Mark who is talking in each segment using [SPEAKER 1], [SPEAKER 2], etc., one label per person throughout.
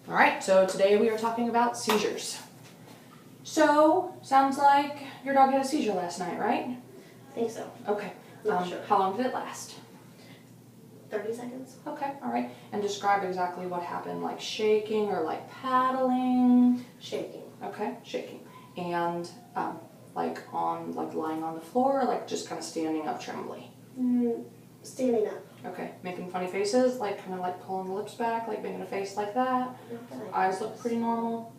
[SPEAKER 1] Alright, so today we are talking about seizures. So, sounds like your dog had a seizure last night, right?
[SPEAKER 2] I think so.
[SPEAKER 1] Okay.
[SPEAKER 2] Not sure.
[SPEAKER 1] How long did it last?
[SPEAKER 2] 30 seconds.
[SPEAKER 1] Okay, alright. And describe exactly what happened, like shaking or like paddling?
[SPEAKER 2] Shaking.
[SPEAKER 1] Okay, shaking. And like lying on the floor, or like just kind of standing up trembly?
[SPEAKER 2] Standing up.
[SPEAKER 1] Okay, making funny faces, like kind of like pulling the lips back, like making a face like that. Eyes look pretty normal.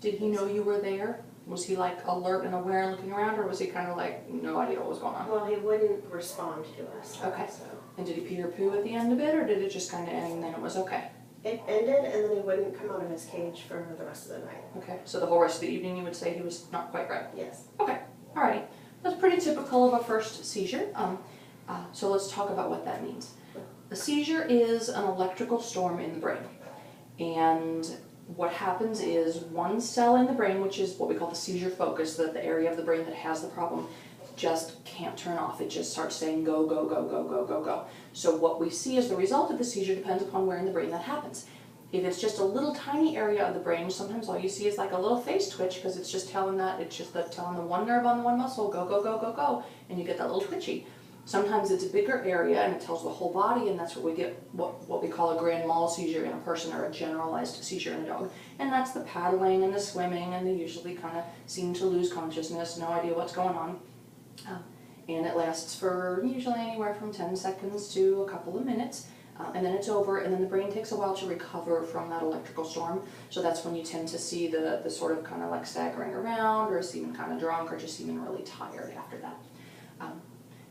[SPEAKER 1] Did he know you were there? Was he like alert and aware and looking around, or was he kind of like no idea what was going on?
[SPEAKER 2] Well, he wouldn't respond to us.
[SPEAKER 1] Okay.
[SPEAKER 2] So
[SPEAKER 1] And did he pee or poo at the end of it, or did it just kind of end and then it was okay?
[SPEAKER 2] it ended, and then he wouldn't come out of his cage for the rest of the night.
[SPEAKER 1] Okay, so the whole rest of the evening you would say he was not quite right?
[SPEAKER 2] Yes.
[SPEAKER 1] Okay, alrighty. That's pretty typical of a first seizure. So let's talk about what that means. A seizure is an electrical storm in the brain. And what happens is one cell in the brain, which is what we call the seizure focus, the area of the brain that has the problem, just can't turn off. It just starts saying go, go, go, go, go, go, go. So what we see as the result of the seizure depends upon where in the brain that happens. If it's just a little tiny area of the brain, sometimes all you see is like a little face twitch because it's just telling telling the one nerve on the one muscle, go, go, go, go, go, and you get that little twitchy. Sometimes it's a bigger area and it tells the whole body, and that's what we get what we call a grand mal seizure in a person, or a generalized seizure in a dog. And that's the paddling and the swimming, and they usually kind of seem to lose consciousness, no idea what's going on. And it lasts for usually anywhere from 10 seconds to a couple of minutes. And then it's over, and then the brain takes a while to recover from that electrical storm. So that's when you tend to see the sort of kind of like staggering around, or seeming kind of drunk, or just seeming really tired after that.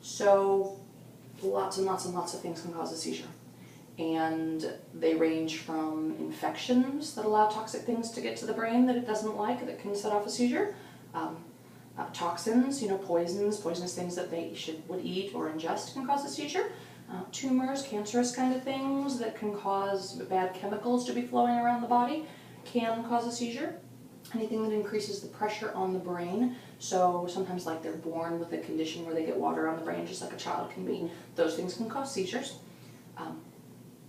[SPEAKER 1] So lots and lots and lots of things can cause a seizure. And they range from infections that allow toxic things to get to the brain that it doesn't like, that can set off a seizure. Toxins, poisonous things that they would eat or ingest can cause a seizure. Tumors, cancerous kind of things that can cause bad chemicals to be flowing around the body can cause a seizure. Anything that increases the pressure on the brain, so sometimes like they're born with a condition where they get water on the brain just like a child can be, those things can cause seizures.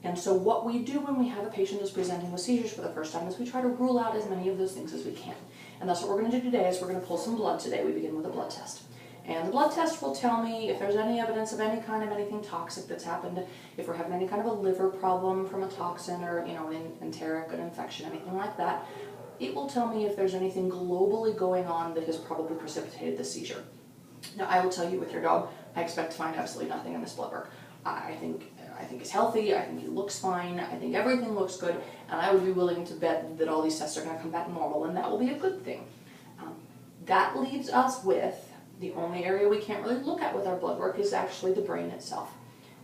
[SPEAKER 1] And so what we do when we have a patient who's presenting with seizures for the first time is we try to rule out as many of those things as we can. And that's what we're going to do today. Is we're going to pull some blood today. We begin with a blood test. And the blood test will tell me if there's any evidence of any kind of anything toxic that's happened, if we're having any kind of a liver problem from a toxin, or enteric, an infection, anything like that. It will tell me if there's anything globally going on that has probably precipitated the seizure. Now, I will tell you with your dog, I expect to find absolutely nothing in this blood work. I think he's healthy, I think he looks fine, I think everything looks good, and I would be willing to bet that all these tests are going to come back normal, and that will be a good thing. That leaves us with the only area we can't really look at with our blood work is actually the brain itself.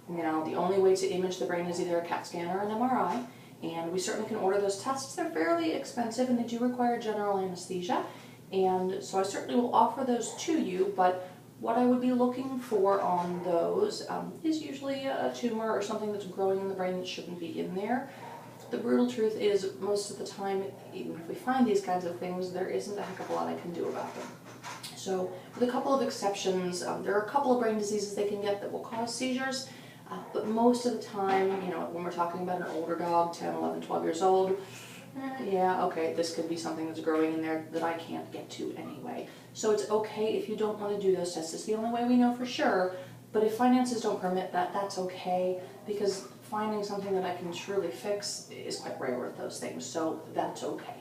[SPEAKER 1] Now, the only way to image the brain is either a CAT scan or an MRI. And we certainly can order those tests. They're fairly expensive and they do require general anesthesia. And so I certainly will offer those to you, but what I would be looking for on those is usually a tumor or something that's growing in the brain that shouldn't be in there. The brutal truth is, most of the time, even if we find these kinds of things, there isn't a heck of a lot I can do about them. So with a couple of exceptions, there are a couple of brain diseases they can get that will cause seizures. But most of the time, when we're talking about an older dog, 10, 11, 12 years old, yeah, okay, this could be something that's growing in there that I can't get to anyway. So it's okay if you don't want to do those tests. It's the only way we know for sure. But if finances don't permit that, that's okay, because finding something that I can truly fix is quite rare with those things. So that's okay.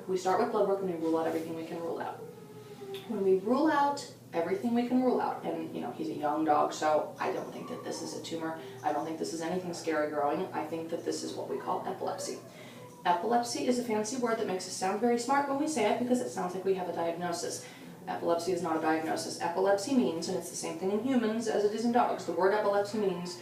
[SPEAKER 1] We start with blood work and we rule out everything we can rule out. When we rule out everything we can rule out, and he's a young dog, so I don't think that this is a tumor. I don't think this is anything scary growing. I think that this is what we call epilepsy. Epilepsy is a fancy word that makes us sound very smart when we say it because it sounds like we have a diagnosis. Epilepsy is not a diagnosis. Epilepsy means, and it's the same thing in humans as it is in dogs, the word epilepsy means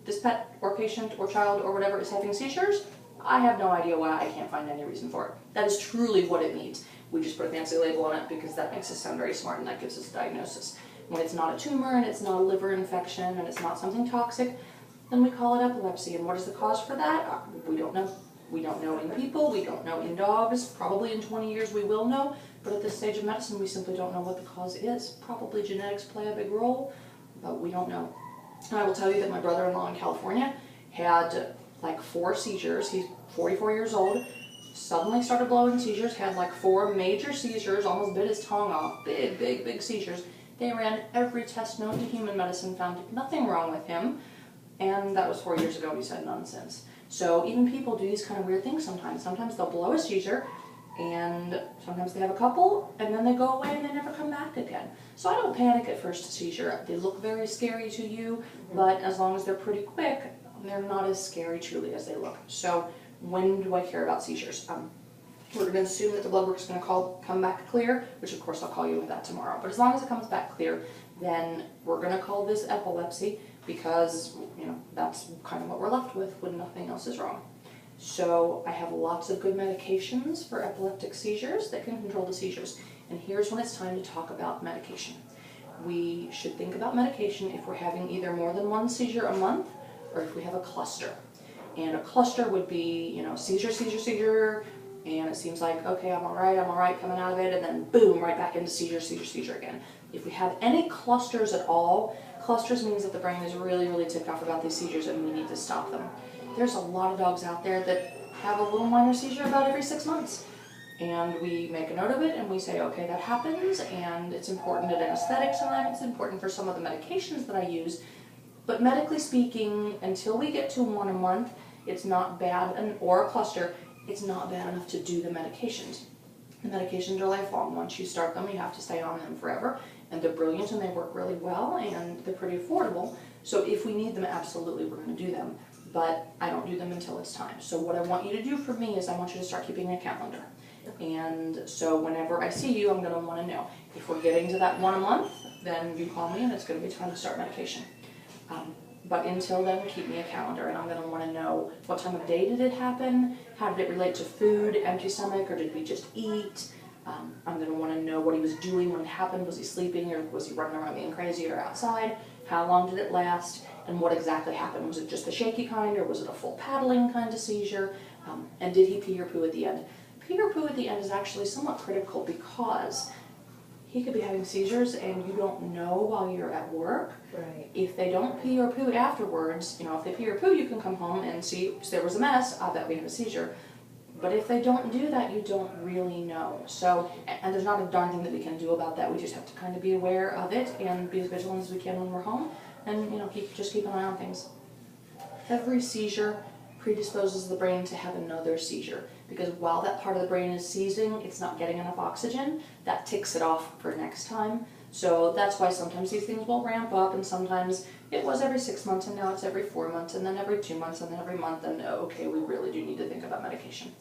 [SPEAKER 1] this pet or patient or child or whatever is having seizures. I have no idea why. I can't find any reason for it. That is truly what it means. We just put a fancy label on it because that makes us sound very smart and that gives us a diagnosis. When it's not a tumor and it's not a liver infection and it's not something toxic, then we call it epilepsy. And what is the cause for that? We don't know. We don't know in people, we don't know in dogs. Probably in 20 years we will know, but at this stage of medicine we simply don't know what the cause is. Probably genetics play a big role, but we don't know. And I will tell you that my brother-in-law in California had like 4 seizures. He's 44 years old. suddenly started blowing seizures, had like 4 major seizures, almost bit his tongue off, big seizures. They ran every test known to human medicine, found nothing wrong with him, and that was 4 years ago. He's had none since. So even people do these kind of weird things sometimes. Sometimes they'll blow a seizure, and sometimes they have a couple, and then they go away and they never come back again. So I don't panic at first seizure. They look very scary to you, but as long as they're pretty quick, they're not as scary truly as they look. So when do I care about seizures? We're going to assume that the blood work is going to come back clear, which of course I'll call you with that tomorrow. But as long as it comes back clear, then we're going to call this epilepsy, because that's kind of what we're left with when nothing else is wrong. So I have lots of good medications for epileptic seizures that can control the seizures. And here's when it's time to talk about medication. We should think about medication if we're having either more than 1 seizure a month, or if we have a cluster. And a cluster would be, seizure, and it seems like, okay, I'm all right, coming out of it, and then boom, right back into seizure again. If we have any clusters at all, clusters means that the brain is really ticked off about these seizures and we need to stop them. There's a lot of dogs out there that have a little minor seizure about every 6 months. And we make a note of it and we say, okay, that happens, and it's important at anesthetics, and it's important for some of the medications that I use. But medically speaking, until we get to 1 a month, it's not bad, or a cluster, it's not bad enough to do the medications. The medications are lifelong. Once you start them, you have to stay on them forever, and they're brilliant and they work really well and they're pretty affordable. So if we need them, absolutely we're going to do them, but I don't do them until it's time. So what I want you to do for me is I want you to start keeping a calendar. And so whenever I see you, I'm going to want to know. If we're getting to that 1 a month, then you call me and it's going to be time to start medication. But until then, keep me a calendar, and I'm going to want to know what time of day did it happen, how did it relate to food, empty stomach, or did we just eat? I'm going to want to know what he was doing when it happened. Was he sleeping, or was he running around being crazy, or outside? How long did it last, and what exactly happened? Was it just a shaky kind, or was it a full paddling kind of seizure? And did he pee or poo at the end? Pee or poo at the end is actually somewhat critical, because he could be having seizures and you don't know while you're at work.
[SPEAKER 2] Right.
[SPEAKER 1] If they don't pee or poo afterwards, if they pee or poo, you can come home and see there was a mess, I bet we have a seizure. But if they don't do that, you don't really know. So, and there's not a darn thing that we can do about that. We just have to kind of be aware of it and be as vigilant as we can when we're home, and just keep an eye on things. Every seizure predisposes the brain to have another seizure, because while that part of the brain is seizing, it's not getting enough oxygen. That ticks it off for next time. So that's why sometimes these things will ramp up, and sometimes it was every 6 months and now it's every 4 months, and then every 2 months, and then every month, and okay, we really do need to think about medication.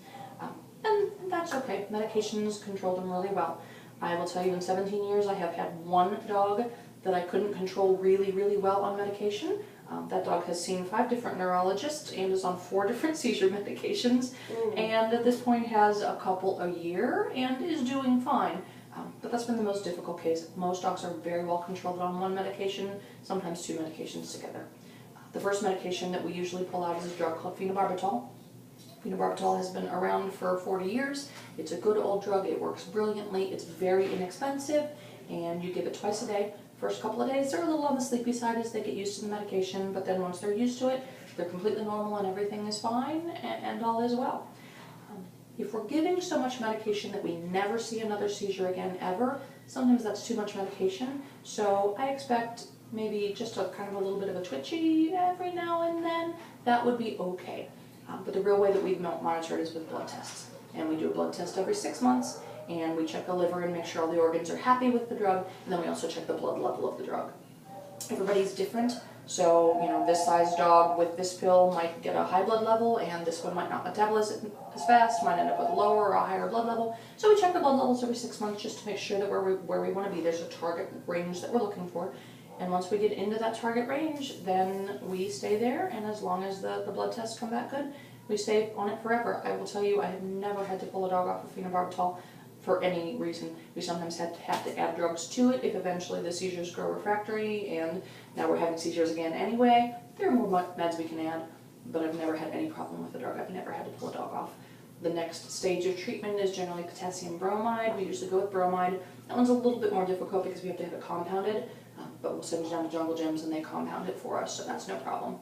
[SPEAKER 1] And that's okay. Medications control them really well. I will tell you, in 17 years I have had 1 dog that I couldn't control really well on medication. That dog has seen 5 different neurologists and is on 4 different seizure medications, and at this point has a couple a year and is doing fine. But that's been the most difficult case. Most dogs are very well controlled on 1 medication, sometimes 2 medications together. The first medication that we usually pull out is a drug called phenobarbital. Phenobarbital has been around for 40 years. It's a good old drug. It works brilliantly. It's very inexpensive, and you give it twice a day. First couple of days, they're a little on the sleepy side as they get used to the medication, but then once they're used to it, they're completely normal and everything is fine, and all is well. If we're giving so much medication that we never see another seizure again ever, sometimes that's too much medication. So I expect maybe just a kind of a little bit of a twitchy every now and then. That would be okay. But the real way that we monitor it is with blood tests. And we do a blood test every 6 months, and we check the liver and make sure all the organs are happy with the drug, and then we also check the blood level of the drug. Everybody's different, so this size dog with this pill might get a high blood level, and this one might not metabolize it as fast, might end up with a lower or a higher blood level. So we check the blood levels every 6 months just to make sure that where we want to be. There's a target range that we're looking for, and once we get into that target range, then we stay there, and as long as the blood tests come back good, we stay on it forever. I will tell you, I have never had to pull a dog off of phenobarbital for any reason. We sometimes have to add drugs to it if eventually the seizures grow refractory, and now we're having seizures again anyway. There are more meds we can add, but I've never had any problem with the drug. I've never had to pull a dog off. The next stage of treatment is generally potassium bromide. We usually go with bromide. That one's a little bit more difficult because we have to have it compounded, but we'll send you down to Jungle Gyms and they compound it for us, so that's no problem.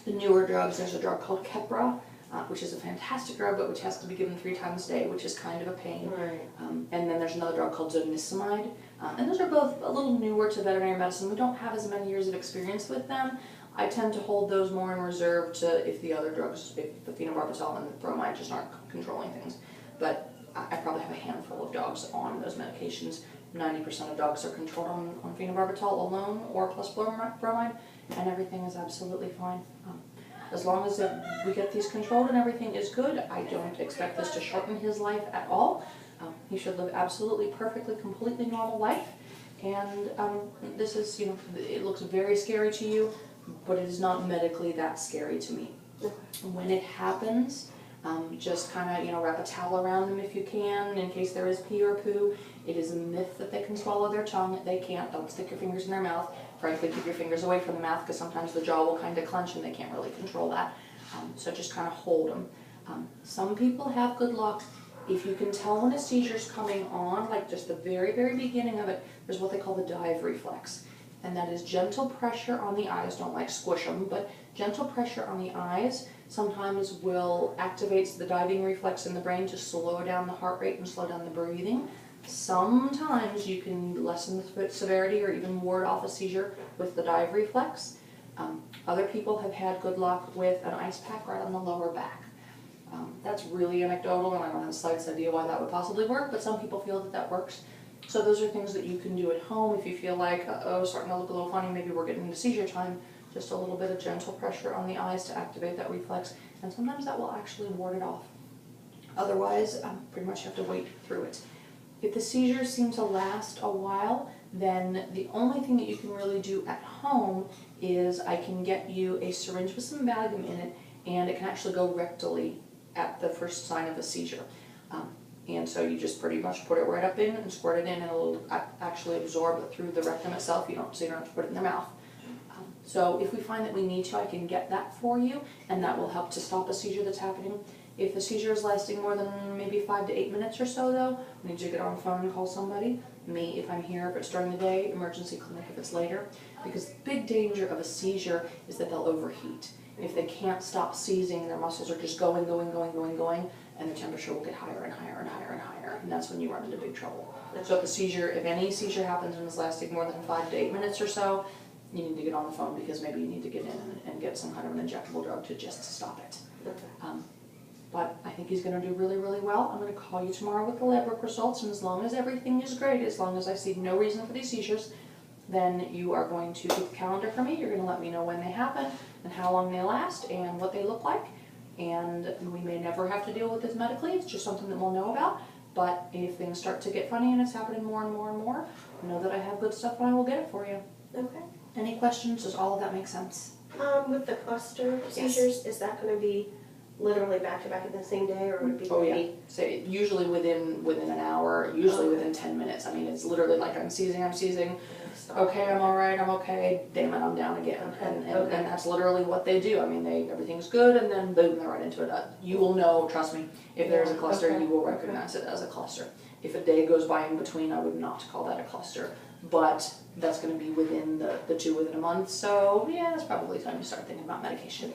[SPEAKER 1] The newer drugs, there's a drug called Keppra. which is a fantastic drug, but which has to be given 3 times a day, which is kind of a pain.
[SPEAKER 2] Right.
[SPEAKER 1] And then there's another drug called zonisamide, and those are both a little newer to veterinary medicine. We don't have as many years of experience with them. I tend to hold those more in reserve to if the other drugs, if the phenobarbital and the bromide just aren't controlling things. But I probably have a handful of dogs on those medications. 90% of dogs are controlled on phenobarbital alone or plus bromide, and everything is absolutely fine. As long as we get these controlled and everything is good, I don't expect this to shorten his life at all. He should live absolutely perfectly, completely normal life. And this is, it looks very scary to you, but it is not medically that scary to me. When it happens, just kind of, wrap a towel around them if you can, in case there is pee or poo. It is a myth that they can swallow their tongue. They can't. Don't stick your fingers in their mouth. Frankly, keep your fingers away from the mouth because sometimes the jaw will kind of clench and they can't really control that. So just kind of hold them. Some people have good luck. If you can tell when a seizure's coming on, like just the very, very beginning of it, there's what they call the dive reflex. And that is gentle pressure on the eyes. Don't like squish them, but gentle pressure on the eyes sometimes will activate the diving reflex in the brain to slow down the heart rate and slow down the breathing. Sometimes you can lessen the severity or even ward off a seizure with the dive reflex. Other people have had good luck with an ice pack right on the lower back. That's really anecdotal, and I don't have the slightest idea why that would possibly work, but some people feel that that works. So those are things that you can do at home if you feel like, oh, starting to look a little funny, maybe we're getting into seizure time. Just a little bit of gentle pressure on the eyes to activate that reflex, and sometimes that will actually ward it off. Otherwise, pretty much have to wait through it. If the seizures seem to last a while, then the only thing that you can really do at home is I can get you a syringe with some Valium in it, and it can actually go rectally at the first sign of a seizure. And so you just pretty much put it right up in and squirt it in, and it'll actually absorb it through the rectum itself. So you don't have to put it in their mouth. So if we find that we need to, I can get that for you, and that will help to stop a seizure that's happening. If the seizure is lasting more than maybe 5 to 8 minutes or so, though, I need you to get on the phone and call somebody. Me, if I'm here, if it's during the day, emergency clinic if it's later. Because the big danger of a seizure is that they'll overheat. If they can't stop seizing, their muscles are just going, and the temperature will get higher and higher and higher and higher, and that's when you run into big trouble. So if any seizure happens and is lasting more than 5 to 8 minutes or so, you need to get on the phone because maybe you need to get in and get some kind of an injectable drug to stop it.
[SPEAKER 2] Okay.
[SPEAKER 1] But I think he's going to do really, really well. I'm going to call you tomorrow with the lab work results, and as long as everything is great, as long as I see no reason for these seizures, then you are going to keep the calendar for me. You're going to let me know when they happen and how long they last and what they look like. And we may never have to deal with this medically. It's just something that we'll know about. But if things start to get funny and it's happening more and more and more, know that I have good stuff and I will get it for you.
[SPEAKER 2] Okay.
[SPEAKER 1] Any questions? Does all of that make sense?
[SPEAKER 2] With the cluster seizures, is that going to be literally back to back in the same day, or would it be?
[SPEAKER 1] Oh yeah. Say usually within an hour, usually within 10 minutes. I mean, it's literally like I'm seizing. Okay, I'm all right. I'm okay. Damn it, I'm down again. And that's literally what they do. I mean, everything's good, and then boom, they're right into it. You will know. Trust me. If there's a cluster, you will recognize it as a cluster. If a day goes by in between, I would not call that a cluster. But that's going to be within the 2 within a month. So yeah, that's probably time to start thinking about medication.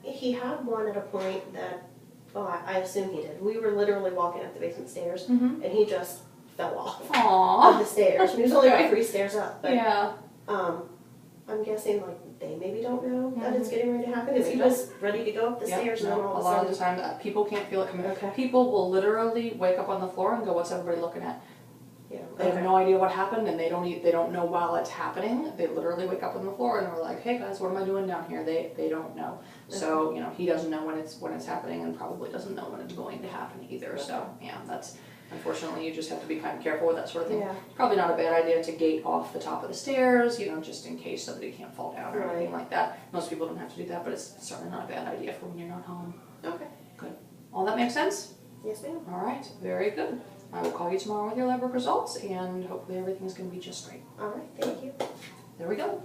[SPEAKER 2] He had one at a point that, I assume he did. We were literally walking up the basement stairs, and he just fell off of the stairs. And he was only like 3 stairs up. But,
[SPEAKER 1] yeah.
[SPEAKER 2] I'm guessing like they maybe don't know that it's getting ready to happen because he was ready to go up the stairs, and then all of a sudden.
[SPEAKER 1] A lot of the time, people can't feel it coming.
[SPEAKER 2] Okay.
[SPEAKER 1] People will literally wake up on the floor and go, "What's everybody looking at?"
[SPEAKER 2] Yeah.
[SPEAKER 1] They have no idea what happened, and they don't know while it's happening. They literally wake up on the floor and they're like, "Hey guys, what am I doing down here?" They don't know. So he doesn't know when it's happening, and probably doesn't know when it's going to happen either. So yeah, that's unfortunately you just have to be kind of careful with that sort of thing.
[SPEAKER 2] Yeah.
[SPEAKER 1] Probably not a bad idea to gate off the top of the stairs, just in case somebody can't fall down or anything like that. Most people don't have to do that, but it's certainly not a bad idea for when you're not home.
[SPEAKER 2] Okay.
[SPEAKER 1] Good. All that makes sense?
[SPEAKER 2] Yes, ma'am.
[SPEAKER 1] All right. Very good. I will call you tomorrow with your lab work results, and hopefully everything's going to be just great.
[SPEAKER 2] All right. Thank you.
[SPEAKER 1] There we go.